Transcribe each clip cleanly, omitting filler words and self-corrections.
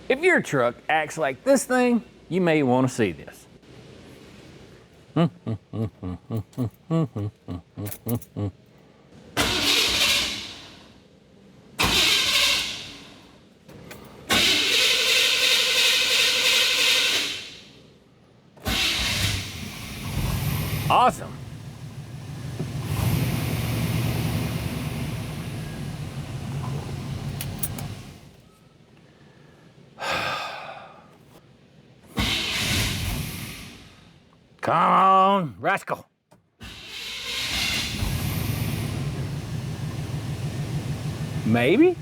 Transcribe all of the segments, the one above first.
If your truck acts like this thing, you may want to see this. Awesome. Come on, rascal. Maybe.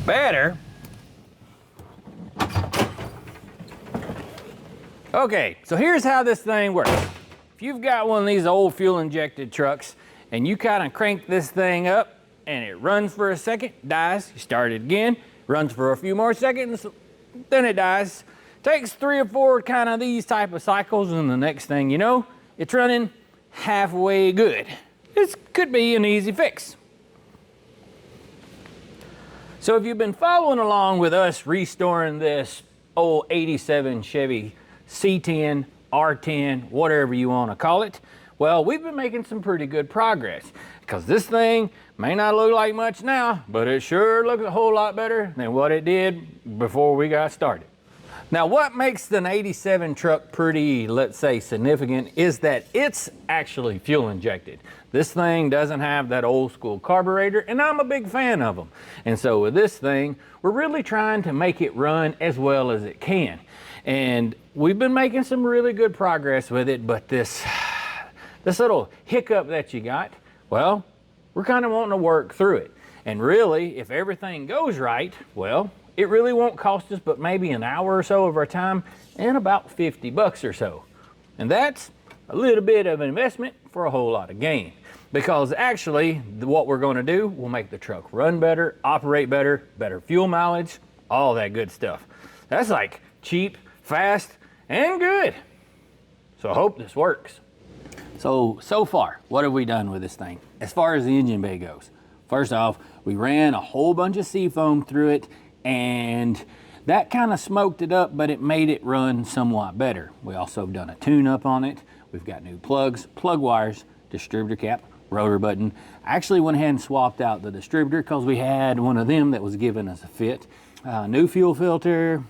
Better. Okay, so here's how this thing works. If you've got one of these old fuel injected trucks and you kind of crank this thing up and it runs for a second, dies, you start it again, runs for a few more seconds, then it dies. Takes 3 or 4 kind of these type of cycles, and the next thing you know, it's running halfway good. This could be an easy fix. So if you've been following along with us restoring this old 87 Chevy C10, R10, whatever you want to call it, well, we've been making some pretty good progress, because this thing may not look like much now, but it sure looks a whole lot better than what it did before we got started. Now, what makes an 87 truck pretty, let's say, significant is that it's actually fuel injected. This thing doesn't have that old school carburetor, and I'm a big fan of them. And so with this thing, we're really trying to make it run as well as it can. And we've been making some really good progress with it, but this little hiccup that you got, well, we're kind of wanting to work through it. And really, if everything goes right, well, it really won't cost us but maybe an hour or so of our time and about 50 bucks or so. And that's a little bit of an investment for a whole lot of gain. Because actually, what we're going to do will make the truck run better, operate better, better fuel mileage, all that good stuff. That's like cheap, fast, and good. So I hope this works. So far, what have we done with this thing? As far as the engine bay goes, first off, we ran a whole bunch of seafoam through it, and that kind of smoked it up, but it made it run somewhat better. We also have done a tune-up on it. We've got new plugs, plug wires, distributor cap, rotor button. I actually went ahead and swapped out the distributor because we had one of them that was giving us a fit. New fuel filter.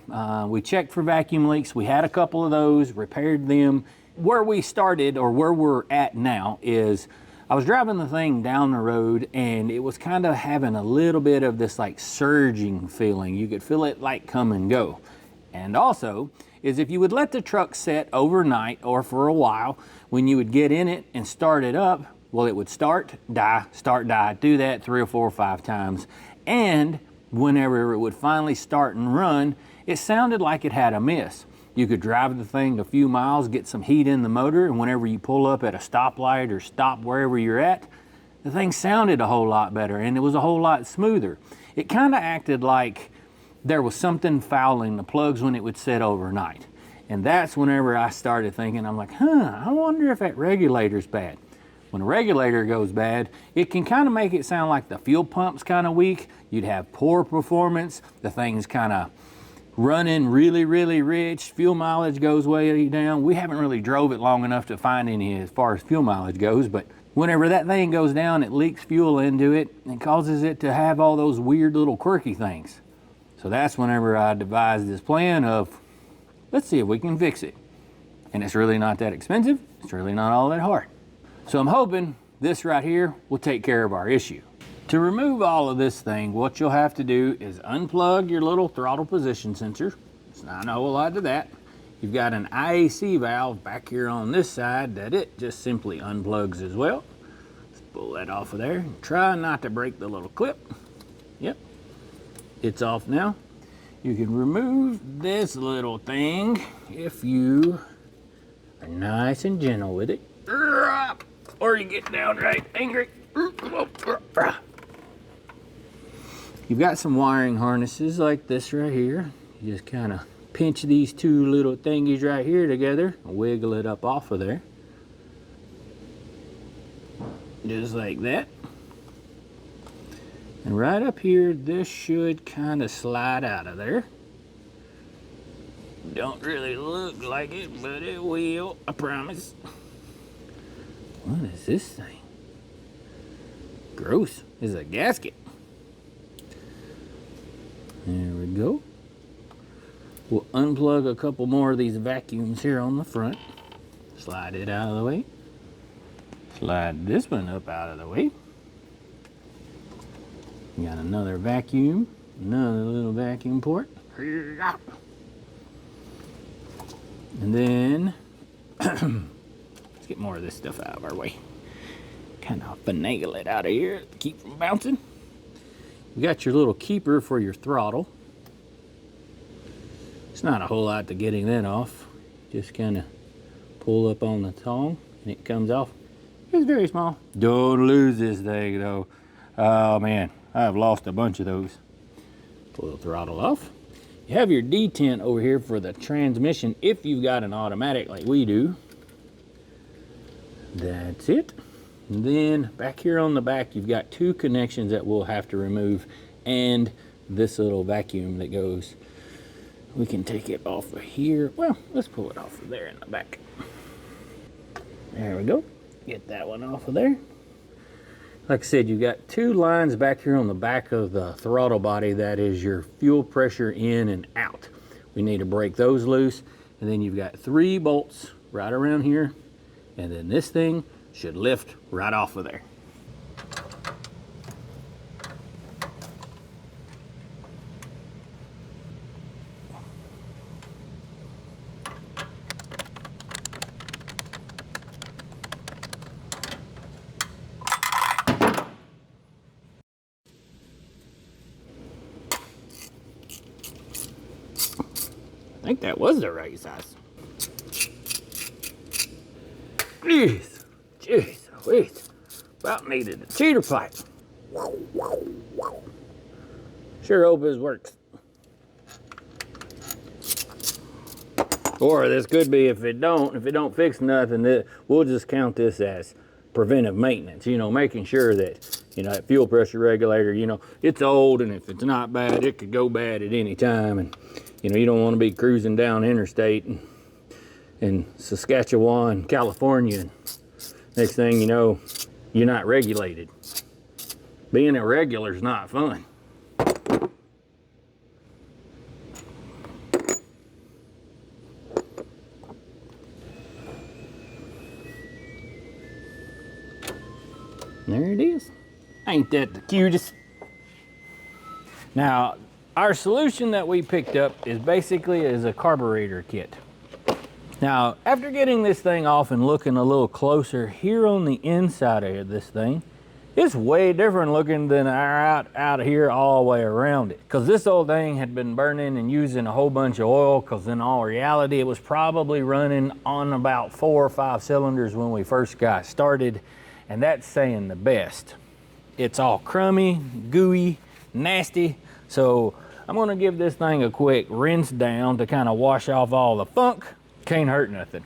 We checked for vacuum leaks. We had a couple of those, repaired them. Where we started, or where we're at now, is I was driving the thing down the road and it was kind of having a little bit of this like surging feeling. You could feel it like come and go. And also is if you would let the truck set overnight or for a while, when you would get in it and start it up, well, it would start, die, start, die. Do that 3 or 4 or 5 times. And whenever it would finally start and run, it sounded like it had a miss. You could drive the thing a few miles, get some heat in the motor, and whenever you pull up at a stoplight or stop wherever you're at, the thing sounded a whole lot better and it was a whole lot smoother. It kind of acted like there was something fouling the plugs when it would sit overnight. And that's whenever I started thinking, I'm like, I wonder if that regulator's bad. When a regulator goes bad, it can kind of make it sound like the fuel pump's kind of weak. You'd have poor performance. The thing's kind of running really, really rich. Fuel mileage goes way down. We haven't really drove it long enough to find any as far as fuel mileage goes, but whenever that thing goes down, it leaks fuel into it and causes it to have all those weird little quirky things. So that's whenever I devised this plan of, let's see if we can fix it. And it's really not that expensive. It's really not all that hard. So I'm hoping this right here will take care of our issue. To remove all of this thing, what you'll have to do is unplug your little throttle position sensor. It's not a whole lot to that. You've got an IAC valve back here on this side that it just simply unplugs as well. Let's pull that off of there. Try not to break the little clip. Yep, it's off now. You can remove this little thing if you are nice and gentle with it. Or you get downright angry. You've got some wiring harnesses like this right here. You just kind of pinch these two little thingies right here together, wiggle it up off of there. Just like that. And right up here, this should kind of slide out of there. Don't really look like it, but it will, I promise. What is this thing? Gross. It's a gasket. There we go. We'll unplug a couple more of these vacuums here on the front. Slide it out of the way. Slide this one up out of the way. Got another vacuum, another little vacuum port. And then, let's get more of this stuff out of our way. Kind of finagle it out of here to keep from bouncing. You got your little keeper for your throttle. It's not a whole lot to getting that off. Just kind of pull up on the tongue and it comes off. It's very small. Don't lose this thing though. Oh man, I've lost a bunch of those. Pull the throttle off. You have your detent over here for the transmission if you've got an automatic like we do. That's it. And then back here on the back, you've got two connections that we'll have to remove and this little vacuum that goes. We can take it off of here. Well, let's pull it off of there in the back. There we go. Get that one off of there. Like I said, you've got two lines back here on the back of the throttle body. That is your fuel pressure in and out. We need to break those loose. And then you've got 3 bolts right around here. And then this thing should lift right off of there. I think that was the right size. Jeez, wait. About needed a cheater pipe. Sure hope this works. Or this could be if it don't fix nothing, we'll just count this as preventive maintenance, you know, making sure that, you know, that fuel pressure regulator, you know, it's old, and if it's not bad, it could go bad at any time. And, you know, you don't want to be cruising down interstate in Saskatchewan, California, and next thing you know, you're not regulated. Being irregular is not fun. There it is. Ain't that the cutest? Now, our solution that we picked up is basically a carburetor kit. Now, after getting this thing off and looking a little closer here on the inside of this thing, it's way different looking than our out here all the way around it. Because this old thing had been burning and using a whole bunch of oil, because in all reality, it was probably running on about 4 or 5 cylinders when we first got started. And that's saying the best. It's all crummy, gooey, nasty. So I'm gonna give this thing a quick rinse down to kind of wash off all the funk. Can't hurt nothing.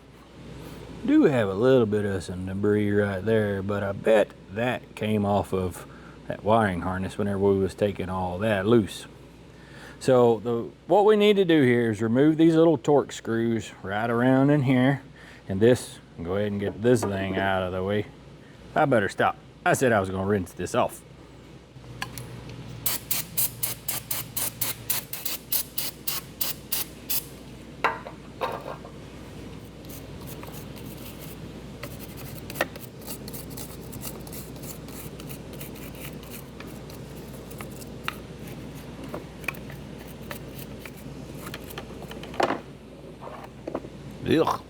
Do have a little bit of some debris right there, but I bet that came off of that wiring harness whenever we was taking all that loose. So what we need to do here is remove these little torque screws right around in here, and this, go ahead and get this thing out of the way. I better stop. I said I was gonna rinse this off. Ugh.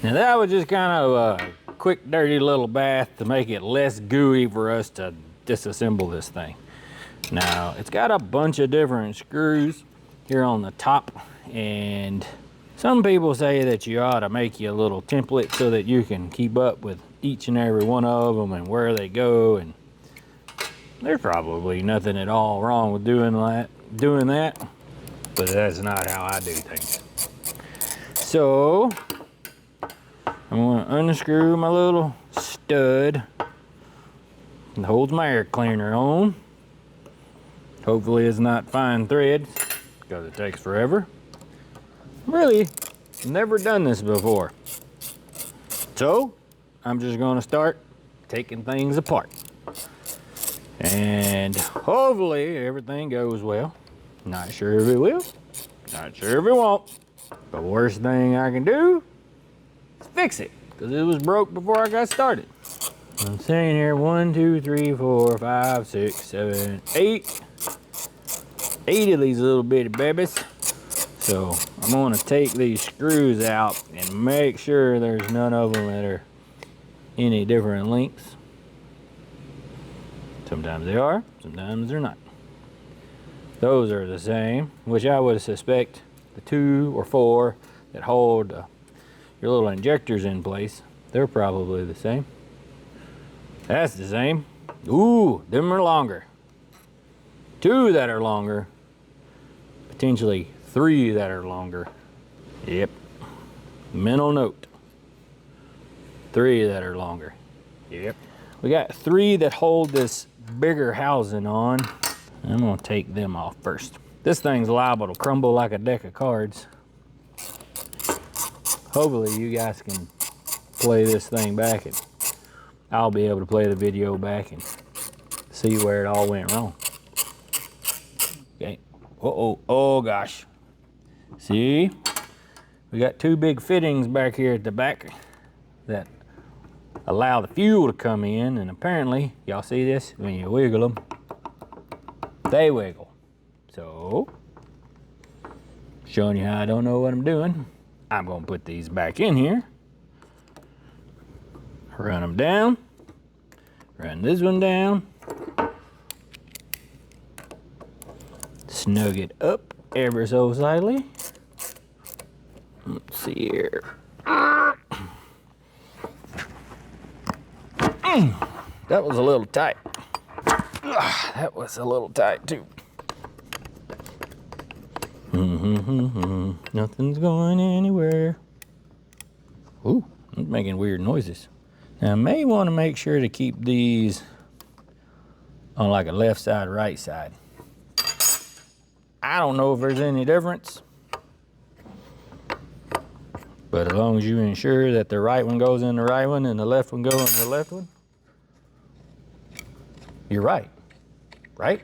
Now that was just kind of a quick dirty little bath to make it less gooey for us to disassemble this thing. Now it's got a bunch of different screws here on the top, and Some people say that you ought to make you a little template so that you can keep up with each and every one of them and where they go, and there's probably nothing at all wrong with doing that, but that's not how I do things. So I'm going to unscrew my little stud that holds my air cleaner on. Hopefully it's not fine threads, because it takes forever. Really, never done this before. So I'm just going to start taking things apart. And hopefully everything goes well. Not sure if it will, not sure if it won't. The worst thing I can do is fix it, because it was broke before I got started. I'm saying here 1, 2, 3, 4, 5, 6, 7, 8. 8 of these little bitty babies. So I'm gonna take these screws out and make sure there's none of them that are any different lengths. Sometimes they are, sometimes they're not. Those are the same, which I would suspect the 2 or 4 that hold your little injectors in place, they're probably the same. That's the same. Ooh, them are longer. 2 that are longer, potentially 3 that are longer. Yep, mental note. 3 that are longer. Yep. We got 3 that hold this bigger housing on. I'm gonna take them off first. This thing's liable to crumble like a deck of cards. Hopefully you guys can play this thing back and I'll be able to play the video back and see where it all went wrong. Okay, oh gosh. See, we got 2 big fittings back here at the back that allow the fuel to come in, and apparently, y'all see this? When you wiggle them, they wiggle. So, showing you how I don't know what I'm doing, I'm gonna put these back in here, run them down, run this one down, snug it up ever so slightly. Let's see here. That was a little tight. That was a little tight too. Nothing's going anywhere. Ooh, I'm making weird noises. Now I may want to make sure to keep these on like a left side, right side. I don't know if there's any difference, but as long as you ensure that the right one goes in the right one and the left one goes in the left one, you're right, right?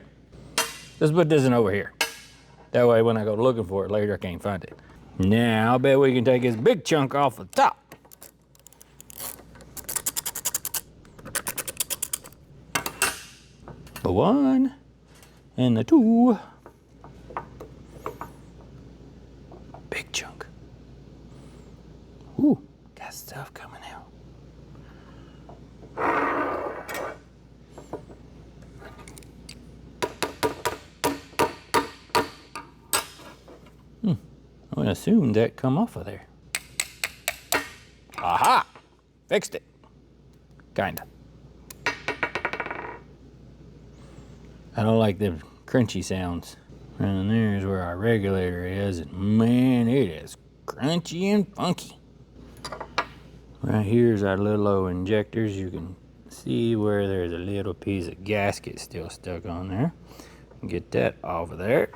Let's put this in over here. That way when I go looking for it later, I can't find it. Now I bet we can take this big chunk off the top. The 1 and the 2. Big chunk. Ooh, got stuff coming out. I'm gonna assume that come off of there. Aha! Fixed it. Kinda. I don't like them crunchy sounds. And there's where our regulator is, and man, it is crunchy and funky. Right here's our little old injectors. You can see where there's a little piece of gasket still stuck on there. Get that off of there.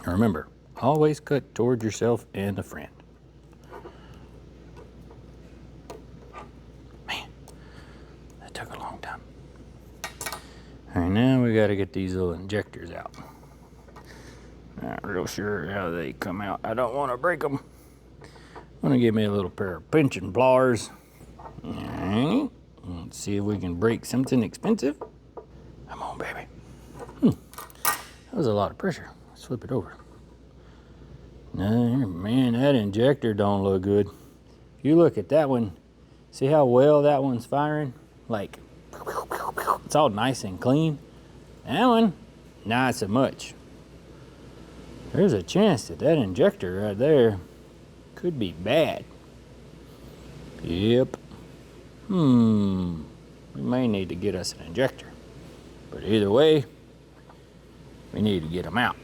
Remember, always cut towards yourself and a friend. Man, that took a long time. All right, now we gotta get these little injectors out. Not real sure how they come out. I don't wanna break them. I'm gonna give me a little pair of pinching pliers. All right, let's see if we can break something expensive. Come on, baby. That was a lot of pressure. Let's flip it over. Man, that injector don't look good. If you look at that one, see how well that one's firing? Like, it's all nice and clean. That one, not so much. There's a chance that that injector right there could be bad. Yep. We may need to get us an injector. But either way, we need to get them out.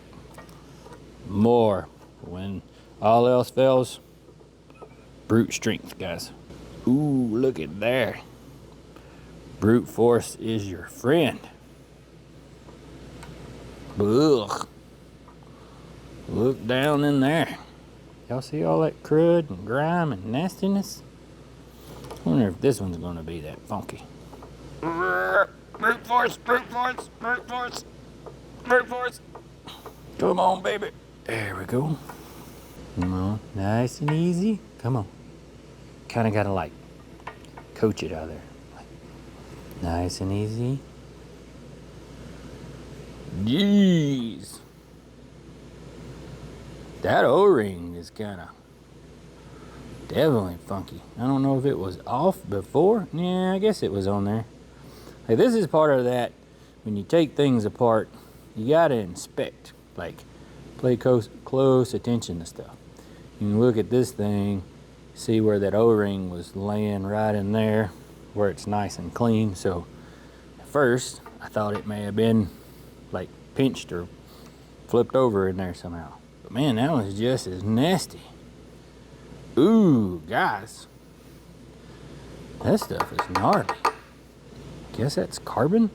More. When all else fails, brute strength, guys. Ooh, look at there. Brute force is your friend. Ugh. Look down in there. Y'all see all that crud and grime and nastiness? I wonder if this one's gonna be that funky. Brute force, brute force, brute force, brute force. Come on, baby. There we go. Come on, nice and easy. Come on. Kinda gotta like coach it out of there. Nice and easy. Jeez. That O-ring is kinda definitely funky. I don't know if it was off before. Yeah, I guess it was on there. Hey, this is part of that. When you take things apart, you gotta inspect. Like, pay close attention to stuff. You can look at this thing, see where that O-ring was laying right in there, where it's nice and clean. So at first, I thought it may have been like pinched or flipped over in there somehow. But man, that one's just as nasty. Ooh, guys. That stuff is gnarly. Guess that's carbon?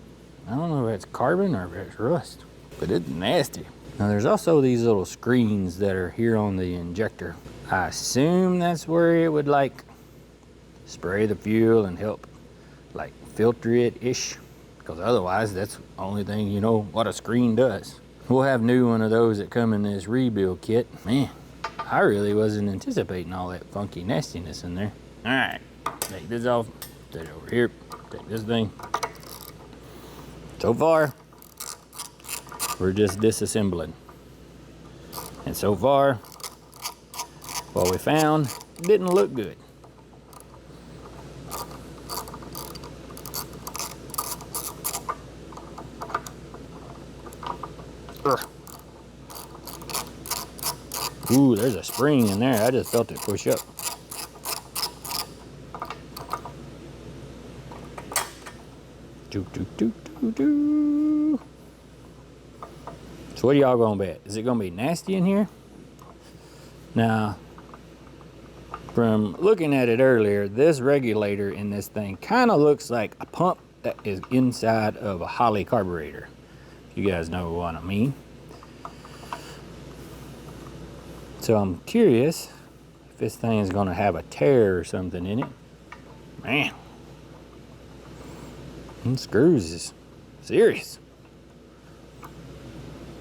I don't know if it's carbon or if it's rust, but it's nasty. Now there's also these little screens that are here on the injector. I assume that's where it would like spray the fuel and help like filter it-ish, because otherwise that's the only thing you know what a screen does. We'll have new one of those that come in this rebuild kit. Man, I really wasn't anticipating all that funky nastiness in there. All right, take this off, take it over here, take this thing. So far, we're just disassembling. And so far, what we found didn't look good. Ugh. Ooh, there's a spring in there. I just felt it push up. Doo, doo, doo, doo, doo. So what are y'all gonna bet? Is it gonna be nasty in here? Now, from looking at it earlier, this regulator in this thing kind of looks like a pump that is inside of a Holley carburetor. You guys know what I mean. So I'm curious if this thing is gonna have a tear or something in it. Man, these screws is serious.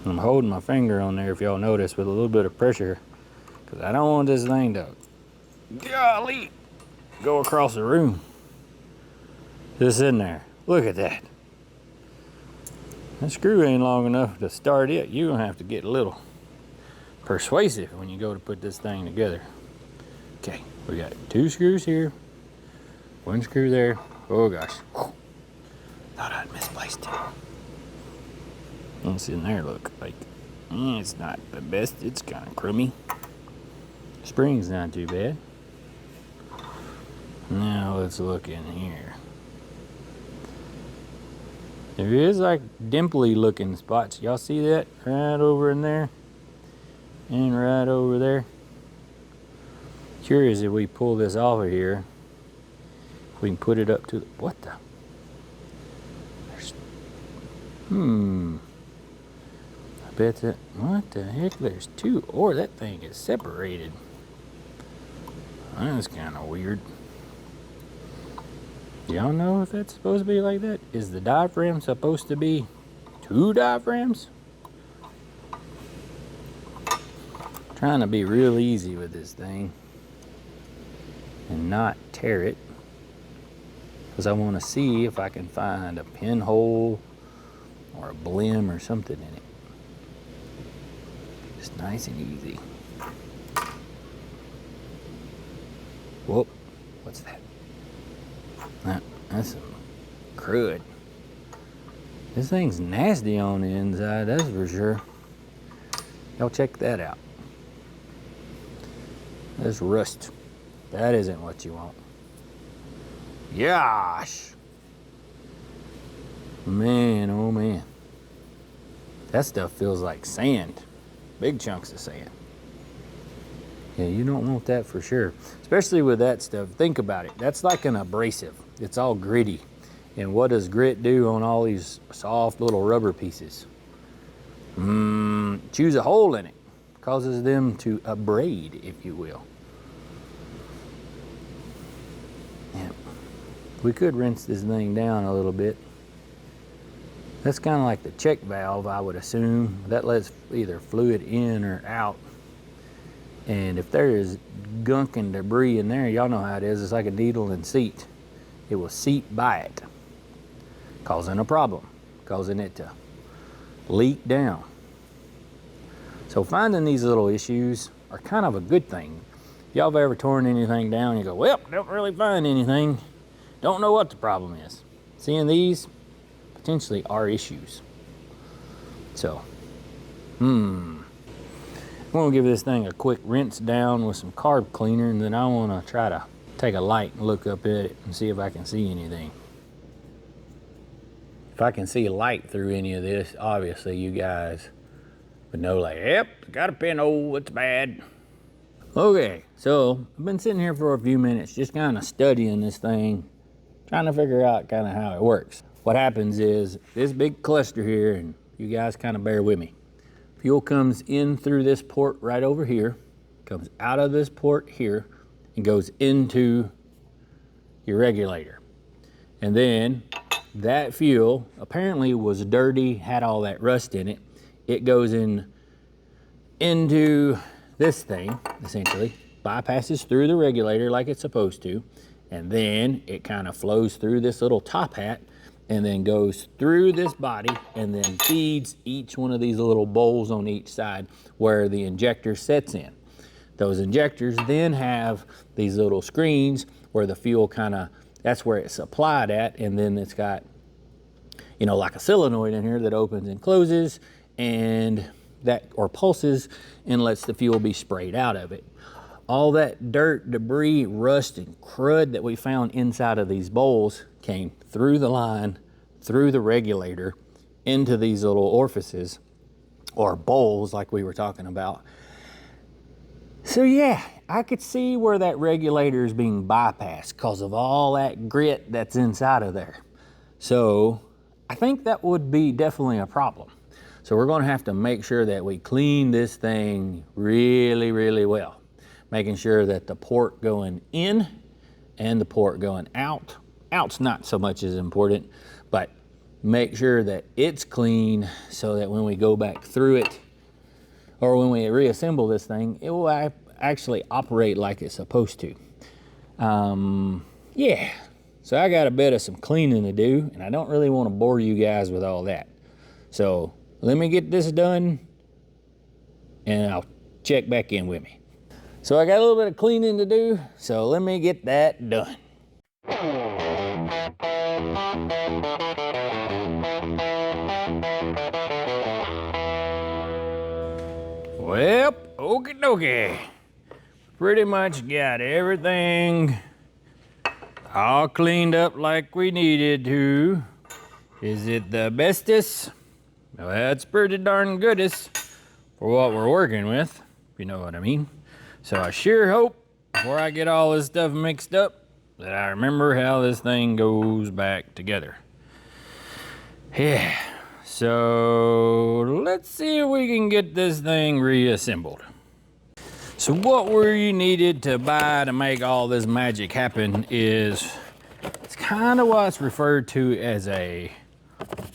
I'm holding my finger on there, if y'all notice, with a little bit of pressure, because I don't want this thing to, golly, go across the room. Just in there. Look at that. That screw ain't long enough to start it. You're gonna have to get a little persuasive when you go to put this thing together. Okay, we got 2 screws here, 1 screw there. Oh gosh. Thought I'd misplaced it. What's in there look like? It's not the best. It's kind of crummy. Spring's not too bad. Now let's look in here. There is like dimply looking spots. Y'all see that? Right over in there. And right over there. Curious if we pull this off of here, if we can put it up to the, what the? There's, I bet that, what the heck? There's 2, or that thing is separated. That's kind of weird. Y'all know if that's supposed to be like that? Is the diaphragm supposed to be 2 diaphragms? Trying to be real easy with this thing and not tear it, because I want to see if I can find a pinhole or a blim or something in it. Just nice and easy. Whoop, what's that? That's some crud. This thing's nasty on the inside, that's for sure. Y'all check that out. That's rust. That isn't what you want. Gosh. Man, oh man. That stuff feels like sand. Big chunks of sand. Yeah, you don't want that for sure. Especially with that stuff. Think about it. That's like an abrasive. It's all gritty. And what does grit do on all these soft little rubber pieces? Choose a hole in it. Causes them to abrade, if you will. Yeah. We could rinse this thing down a little bit. That's kind of like the check valve, I would assume. That lets either fluid in or out. And if there is gunk and debris in there, y'all know how it is. It's like a needle and seat. It will seat by it, causing a problem, causing it to leak down. So finding these little issues are kind of a good thing. Y'all have ever torn anything down, you go, well, don't really find anything. Don't know what the problem is. Seeing these potentially are issues. So, I'm gonna give this thing a quick rinse down with some carb cleaner, and then I wanna try to take a light and look up at it and see if I can see anything. If I can see light through any of this, obviously you guys would know, like, yep, got a pinhole, it's bad. Okay, so I've been sitting here for a few minutes just kind of studying this thing, trying to figure out kind of how it works. What happens is this big cluster here, and you guys kind of bear with me. Fuel comes in through this port right over here, comes out of this port here, and goes into your regulator. And then that fuel apparently was dirty, had all that rust in it. It goes into this thing, essentially, bypasses through the regulator like it's supposed to, and then it kind of flows through this little top hat and then goes through this body and then feeds each one of these little bowls on each side where the injector sets in. Those injectors then have these little screens where the fuel kind of, that's where it's supplied at, and then it's got, you know, like a solenoid in here that opens and closes, and that, or pulses, and lets the fuel be sprayed out of it. All that dirt, debris, rust, and crud that we found inside of these bowls came through the line, through the regulator, into these little orifices, or bowls like we were talking about. So yeah, I could see where that regulator is being bypassed because of all that grit that's inside of there. So I think that would be definitely a problem. So we're going to have to make sure that we clean this thing really, really well. Making sure that the port going in and the port going out's not so much as important, but make sure that it's clean so that when we go back through it, or when we reassemble this thing, it will actually operate like it's supposed to. Yeah, so I got a bit of some cleaning to do, and I don't really want to bore you guys with all that. So let me get this done, and I'll check back in with me. So I got a little bit of cleaning to do, so let me get that done. Well, okie dokie. Pretty much got everything all cleaned up like we needed to. Is it the bestest? Well, that's pretty darn goodest for what we're working with, if you know what I mean. So I sure hope, before I get all this stuff mixed up, that I remember how this thing goes back together. Yeah, so let's see if we can get this thing reassembled. So what we needed to buy to make all this magic happen is, it's kind of what's referred to as a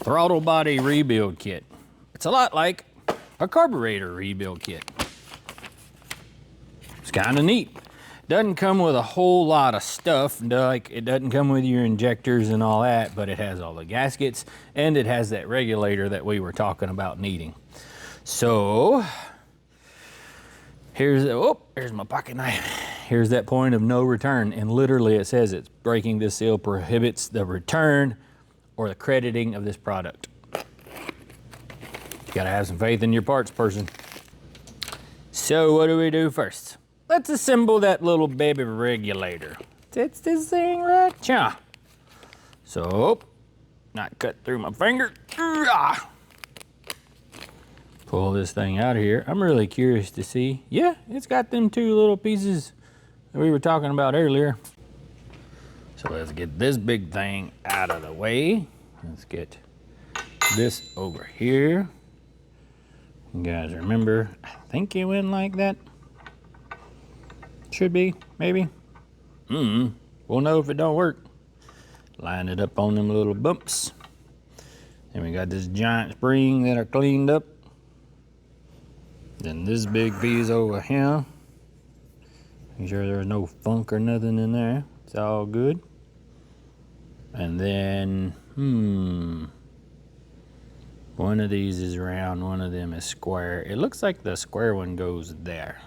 throttle body rebuild kit. It's a lot like a carburetor rebuild kit. It's kind of neat. Doesn't come with a whole lot of stuff, like it doesn't come with your injectors and all that, but it has all the gaskets and it has that regulator that we were talking about needing. So here's my pocket knife. Here's that point of no return, and literally it says it's breaking this seal prohibits the return or the crediting of this product. You gotta have some faith in your parts, person. So what do we do first? Let's assemble that little baby regulator. That's this thing right here. So, not cut through my finger. Pull this thing out of here. I'm really curious to see. Yeah, it's got them two little pieces that we were talking about earlier. So let's get this big thing out of the way. Let's get this over here. You guys remember, I think it went like that. Should be, maybe. We'll know if it don't work. Line it up on them little bumps. And we got this giant spring that are cleaned up. Then this big piece over here. Make sure there's no funk or nothing in there. It's all good. And then, one of these is round, one of them is square. It looks like the square one goes there.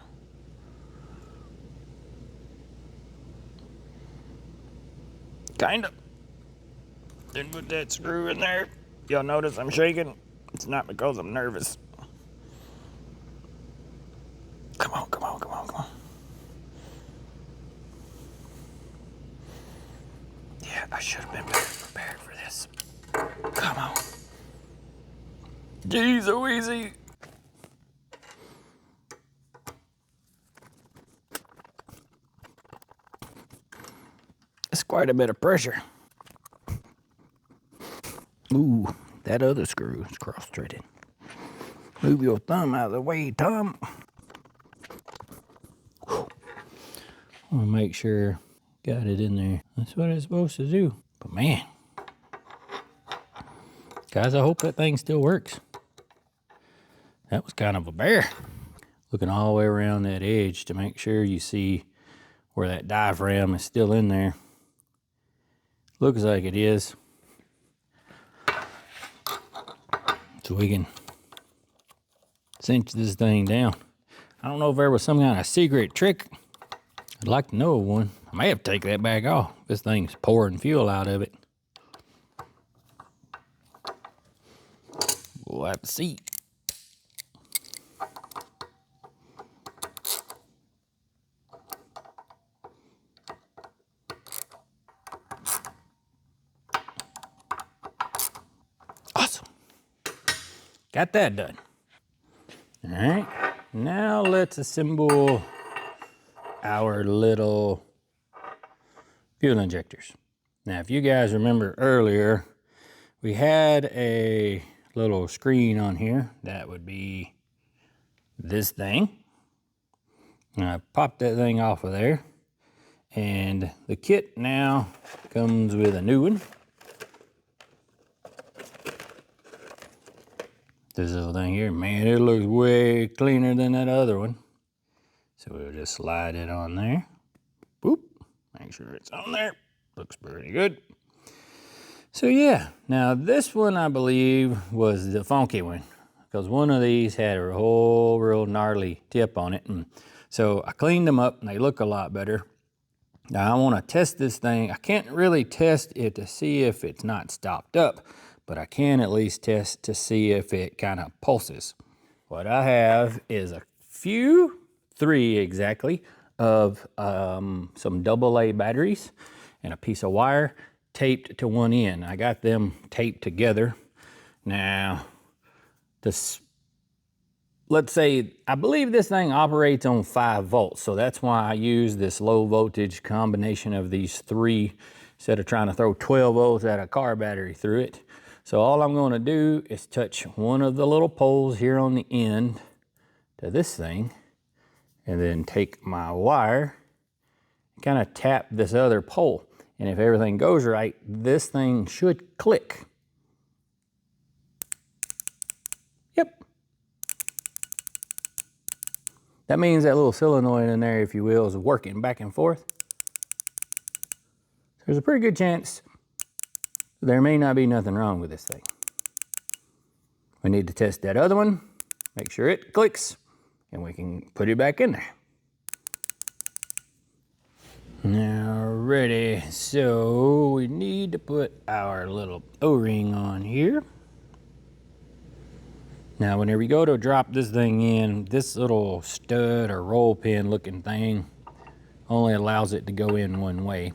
Kinda. Then put that screw in there. Y'all notice I'm shaking? It's not because I'm nervous. Come on, come on, come on, come on. Yeah, I should have been better prepared for this. Come on. Jeez, oh easy. It's quite a bit of pressure. Ooh, that other screw is cross-threaded. Move your thumb out of the way, Tom. I want to make sure got it in there. That's what it's supposed to do. But man, guys, I hope that thing still works. That was kind of a bear. Looking all the way around that edge to make sure you see where that diaphragm is still in there. Looks like it is. So we can cinch this thing down. I don't know if there was some kind of secret trick. I'd like to know one. I may have to take that back off. This thing's pouring fuel out of it. We'll have to see. Awesome. Got that done. All right, now let's assemble our little fuel injectors. Now, if you guys remember earlier, we had a little screen on here that would be this thing. And I popped that thing off of there. And the kit now comes with a new one. This little thing here, man, it looks way cleaner than that other one. So we'll just slide it on there. Boop, make sure it's on there. Looks pretty good. So yeah, now this one I believe was the funky one because one of these had a whole real gnarly tip on it. And so I cleaned them up and they look a lot better. Now I want to test this thing. I can't really test it to see if it's not stopped up, but I can at least test to see if it kind of pulses. What I have is a few, 3 exactly, of some AA batteries and a piece of wire taped to one end. I got them taped together. Now, let's say, I believe this thing operates on 5 volts, so that's why I use this low voltage combination of these 3 instead of trying to throw 12 volts at a car battery through it. So all I'm going to do is touch one of the little poles here on the end to this thing, and then take my wire, kind of tap this other pole. And if everything goes right, this thing should click. Yep. That means that little solenoid in there, if you will, is working back and forth. There's a pretty good chance there may not be nothing wrong with this thing. We need to test that other one, make sure it clicks, and we can put it back in there. Now, ready. So we need to put our little O-ring on here. Now, whenever you go to drop this thing in, this little stud or roll pin looking thing only allows it to go in one way.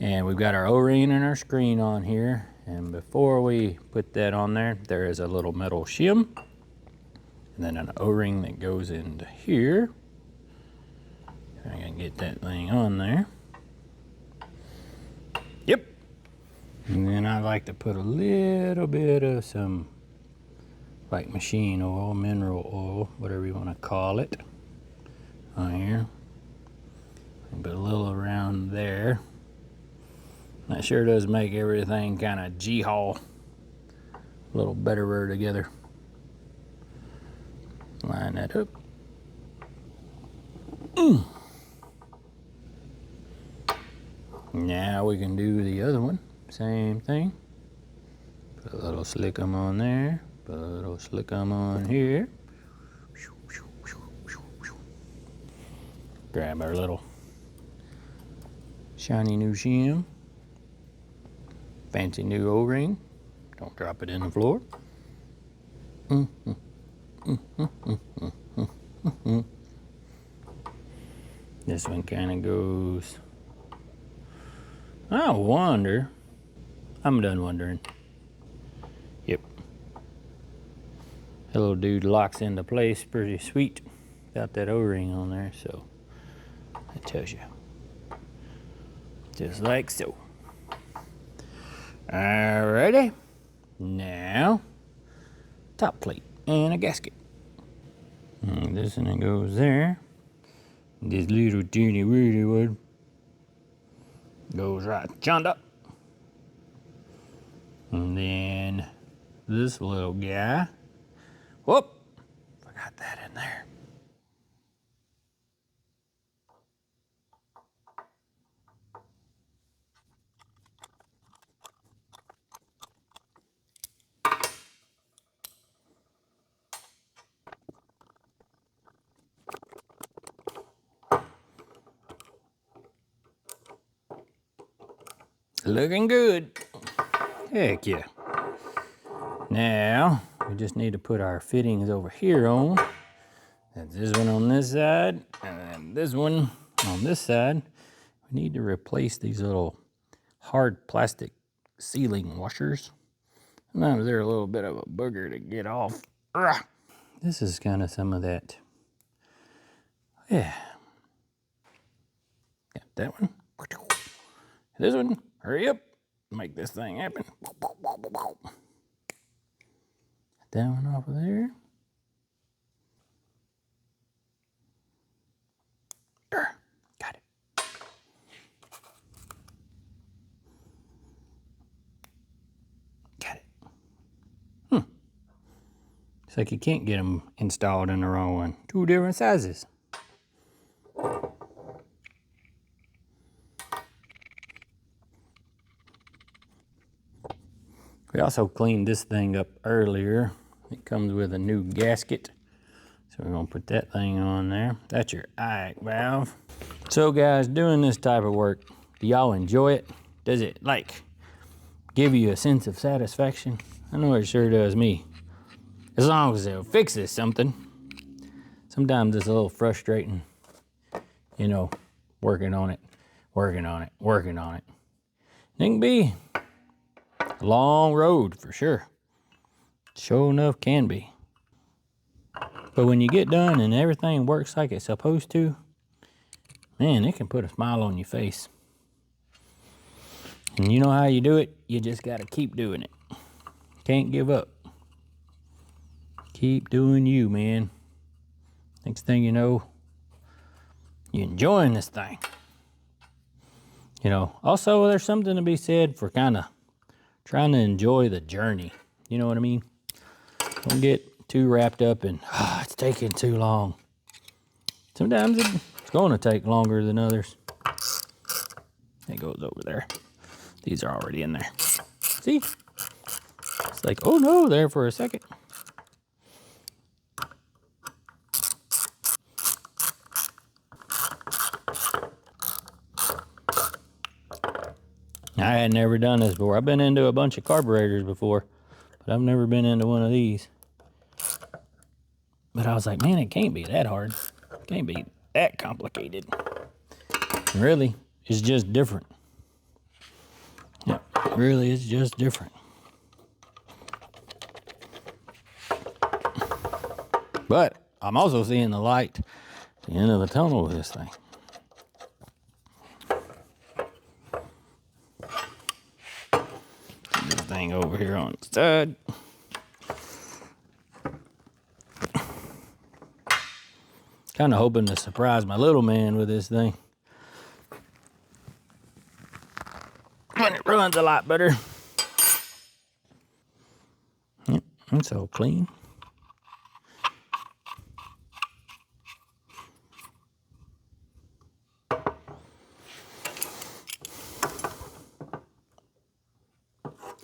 And we've got our O-ring and our screen on here. And before we put that on there, there is a little metal shim. And then an O-ring that goes into here. I can get that thing on there. Yep. And then I like to put a little bit of some like machine oil, mineral oil, whatever you want to call it, on here. And put a little around there. That sure does make everything kind of G-haul a little betterer together. Line that up. Now we can do the other one. Same thing. Put a little slickum on there. Put a little slickum on here. Grab our little shiny new shim. Fancy new O-ring. Don't drop it in the floor. This one kind of goes. I wonder. I'm done wondering. Yep. That little dude locks into place pretty sweet. Got that O-ring on there, so that tells you. Just like so. Alrighty. Now, top plate and a gasket. And this one goes there. This little teeny weeny one goes right chunned up. And then this little guy. Whoop! Forgot that in there. Looking good. Heck yeah. Now, we just need to put our fittings over here on. That's this one on this side, and then this one on this side. We need to replace these little hard plastic sealing washers. Sometimes they're a little bit of a booger to get off. Ugh. This is kind of some of that. Yeah. Got that one. This one. Hurry up. Make this thing happen. That one off of there. Got it. Got it. It's like you can't get them installed in the wrong one. Two different sizes. We also cleaned this thing up earlier. It comes with a new gasket. So we're gonna put that thing on there. That's your IAC valve. So guys, doing this type of work, do y'all enjoy it? Does it like give you a sense of satisfaction? I know it sure does me. As long as it fixes something. Sometimes it's a little frustrating, you know, working on it. It can be a long road for sure. Sure enough can be. But when you get done and everything works like it's supposed to, man, it can put a smile on your face. And you know how you do it? You just gotta keep doing it. Can't give up. Keep doing you, man. Next thing you know, you're enjoying this thing. You know, also there's something to be said for kind of trying to enjoy the journey. You know what I mean? Don't get too wrapped up in, it's taking too long. Sometimes it's going to take longer than others. It goes over there. These are already in there. See? It's like, oh no, there for a second. I had never done this before. I've been into a bunch of carburetors before, but I've never been into one of these. But I was like, man, it can't be that hard. It can't be that complicated. Really, it's just different. Yeah, really, it's just different. But I'm also seeing the light at the end of the tunnel with this thing. This thing over here on the side. Kind of hoping to surprise my little man with this thing. When it runs a lot better. Yep, it's all clean.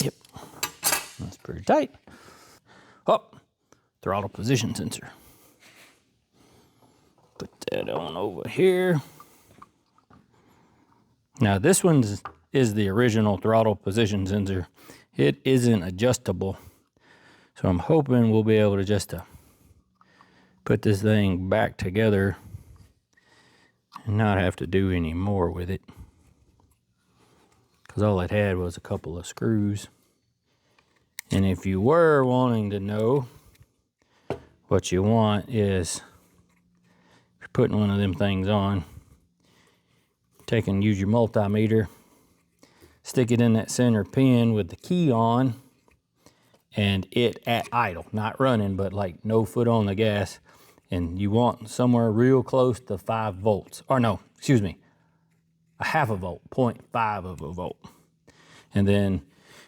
Yep, that's pretty tight. Oh, throttle position sensor. Put that on over here. Now this one is the original throttle position sensor. It isn't adjustable. So I'm hoping we'll be able to just put this thing back together and not have to do any more with it. Because all it had was a couple of screws. And if you were wanting to know, what you want is, if you're putting one of them things on, use your multimeter, stick it in that center pin with the key on, and it at idle, not running, but like no foot on the gas, and you want somewhere real close to 5 volts. Or no, excuse me, a half a volt, 0.5 of a volt. And then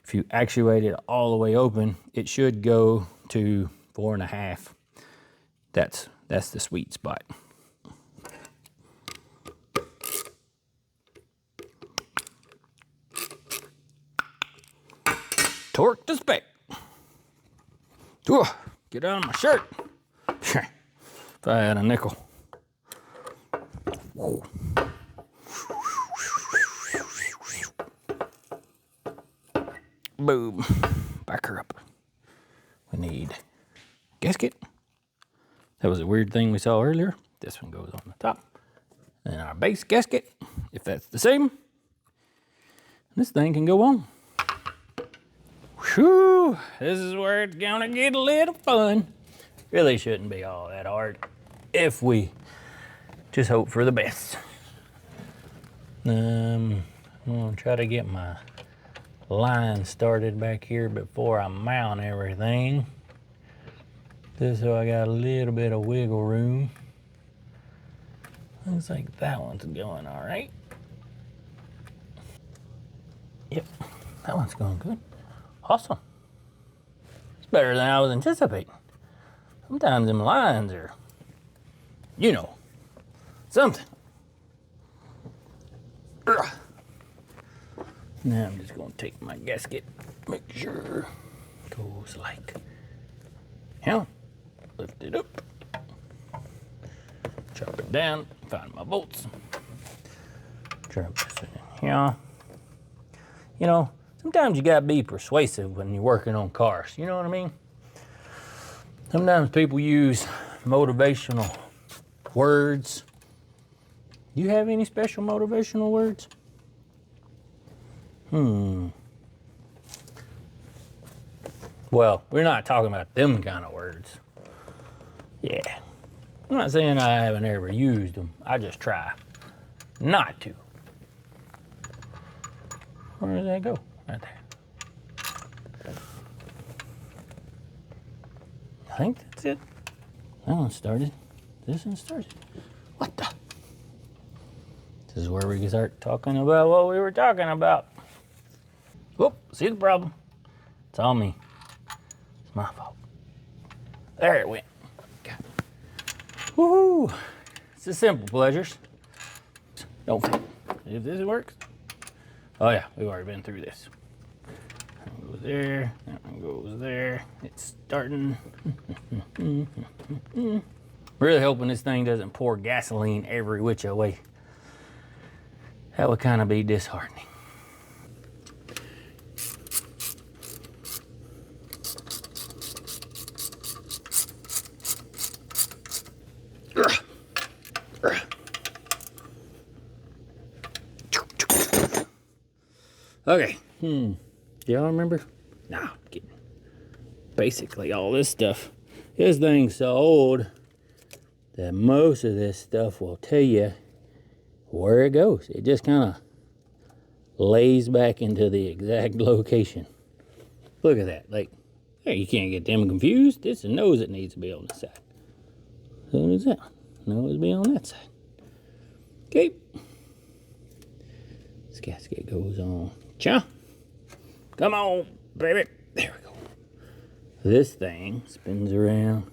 if you actuate it all the way open, it should go to 4.5. That's the sweet spot. Torque to spec. Ooh, get out of my shirt. If I had a nickel. Whoa. Boom. Back her up. We need gasket. That was a weird thing we saw earlier. This one goes on the top. And our base gasket, if that's the same, this thing can go on. Whew, this is where it's gonna get a little fun. Really shouldn't be all that hard if we just hope for the best. I'm gonna try to get my line started back here before I mount everything. Just so I got a little bit of wiggle room. Looks like that one's going all right. Yep, that one's going good. Awesome. It's better than I was anticipating. Sometimes them lines are, you know, something. Ugh. Now I'm just gonna take my gasket, make sure it goes like, yeah, lift it up, drop it down, find my bolts, drop this in here. You know, sometimes you gotta be persuasive when you're working on cars, you know what I mean? Sometimes people use motivational words. Do you have any special motivational words? Well, we're not talking about them kind of words. Yeah. I'm not saying I haven't ever used them. I just try not to. Where does that go? Right there. I think that's it. That one started. This one started. What the? This is where we can start talking about what we were talking about. Whoop, see the problem? It's all me. It's my fault. There it went. God. Woohoo! It's the simple pleasures. Don't fail. If this works. Oh yeah, we've already been through this. That one goes there, that one goes there. It's starting. Really hoping this thing doesn't pour gasoline every which way. That would kind of be disheartening. Okay. Y'all remember? Nah, I'm kidding. Basically all this stuff. This thing's so old that most of this stuff will tell you where it goes. It just kind of lays back into the exact location. Look at that. Like, hey, you can't get them confused. It's the nose that needs to be on the side. So is that. Nose be on that side. Okay. This gasket goes on. Cha. Come on, baby. There we go. This thing spins around,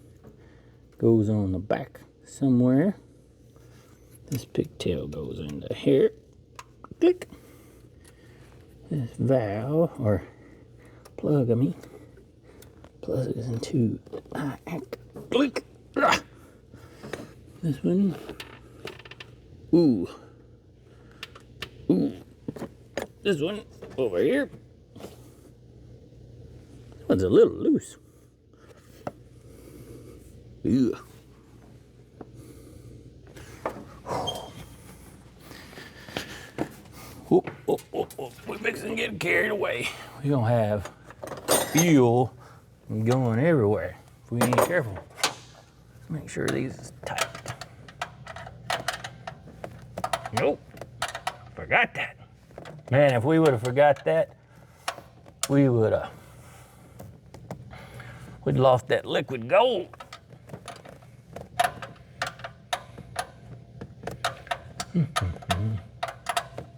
goes on the back somewhere. This pigtail goes into here. Click. This valve, or plug, I mean, plugs into click. This one. Ooh. This one over here. This one's a little loose. Ew. We're fixing to get carried away. We're gonna have fuel going everywhere if we ain't careful. Let's make sure these is tight. Nope. Forgot that. Man, if we would have forgot that, we would have we'd lost that liquid gold.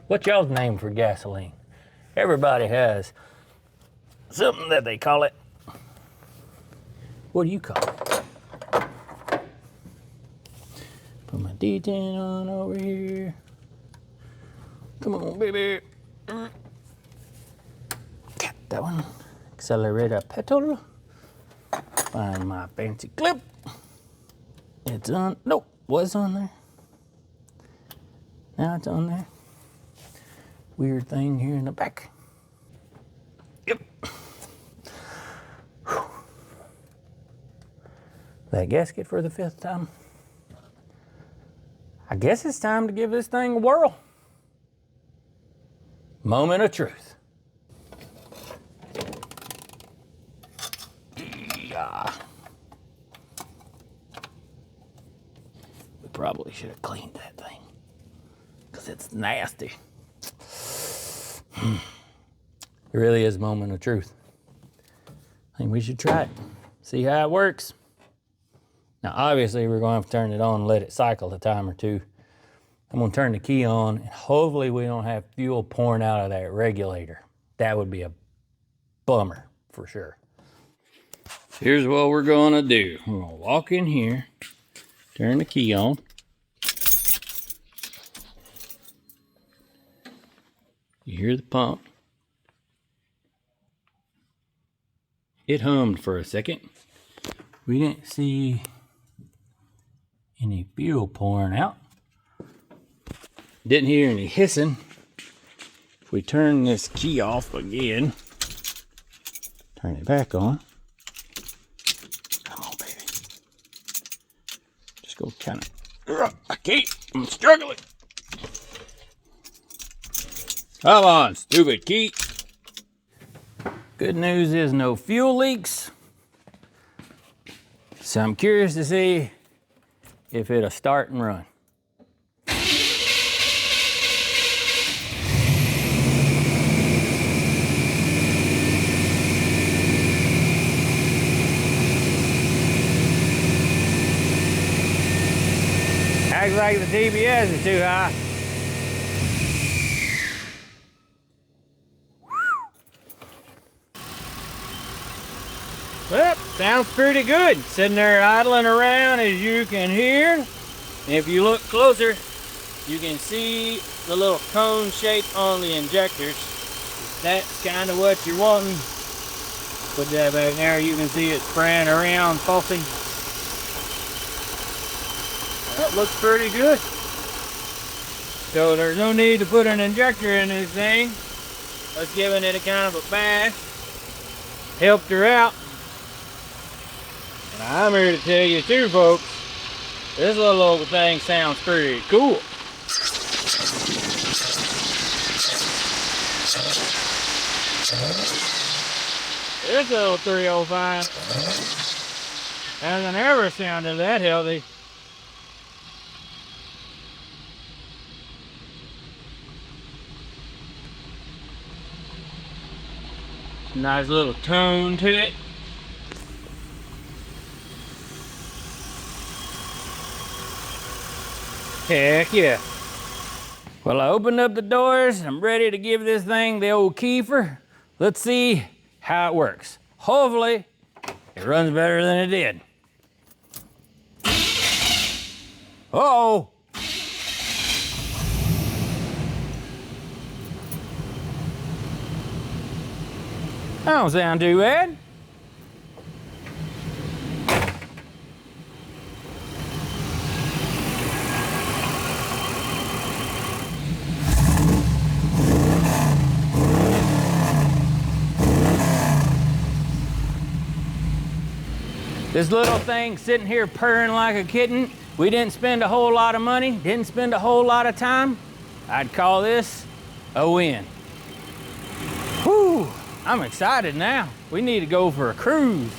What's y'all's name for gasoline? Everybody has something that they call it. What do you call it? Put my D10 on over here. Come on, baby. Got that one. Accelerator pedal. Find my fancy clip. It's on. Nope, was on there. Now it's on there. Weird thing here in the back. Yep. Whew. That gasket for the 5th time. I guess it's time to give this thing a whirl. Moment of truth. Yeah. We probably should have cleaned that thing, because it's nasty. It really is a moment of truth. I think we should try it. See how it works. Now, obviously, we're going to have to turn it on and let it cycle a time or two. I'm going to turn the key on, and hopefully we don't have fuel pouring out of that regulator. That would be a bummer, for sure. Here's what we're going to do. We're going to walk in here, turn the key on. You hear the pump. It hummed for a second. We didn't see any fuel pouring out. Didn't hear any hissing. If we turn this key off again, turn it back on. Come on, baby. Just go kind of. I can't. I'm struggling. Come on, stupid key. Good news is no fuel leaks. So I'm curious to see if it'll start and run. Acts like the TBS is too high. Well, sounds pretty good. Sitting there idling around, as you can hear. And if you look closer, you can see the little cone shape on the injectors. That's kind of what you're wanting. Put that back there, you can see it spraying around, pulsing. That looks pretty good. So there's no need to put an injector in this thing. Let's giving it a kind of a bath. Helped her out. And I'm here to tell you too, folks, this little old thing sounds pretty cool. This old 305 hasn't ever sounded that healthy. Nice little tone to it. Heck yeah. Well, I opened up the doors. I'm ready to give this thing the old keifer. Let's see how it works. Hopefully, it runs better than it did. Uh-oh. That don't sound too bad. This little thing sitting here purring like a kitten. We didn't spend a whole lot of money, didn't spend a whole lot of time. I'd call this a win. Whew, I'm excited now. We need to go for a cruise.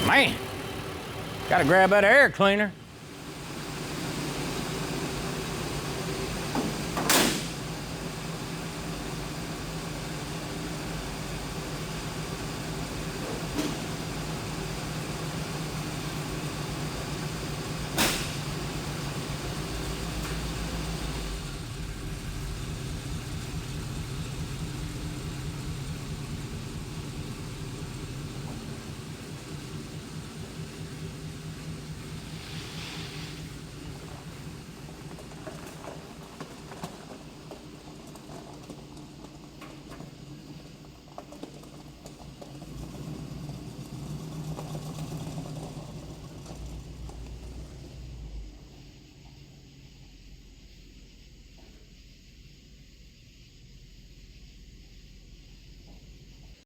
Man, gotta grab that air cleaner.